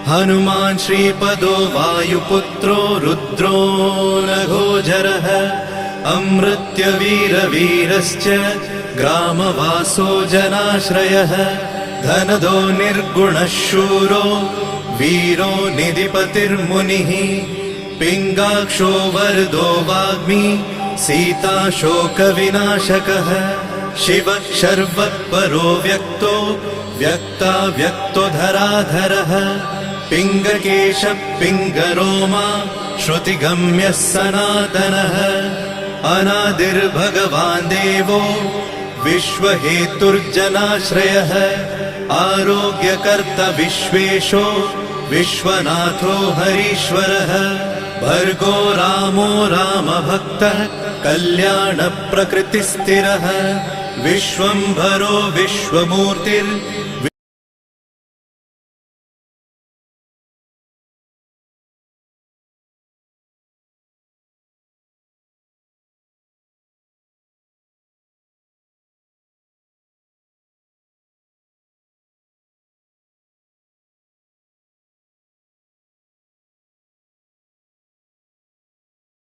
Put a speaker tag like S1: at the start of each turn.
S1: हनुमान् श्रीपदो वायुपुत्रो रुद्रो नघोजरः अमृत्यवीरवीरश्च ग्रामवासो जनाश्रयः धनदो निर्गुणः शूरो वीरो निधिपतिर्मुनिः पिङ्गाक्षो वरदो वाग्मी सीताशोकविनाशकः शिवः शर्वत्परो व्यक्तो व्यक्तो धराधरः पिङ्गकेशः पिङ्गरोमा श्रुतिगम्यः सनातनः अनादिर्भगवान् देवो विश्वहेतुर्जनाश्रयः आरोग्यकर्ता विश्वेशो विश्वनाथो हरीश्वरः भर्गो रामो रामभक्तः कल्याणप्रकृतिस्थिरः विश्वम्भरो विश्वमूर्तिर्विश्वरूपो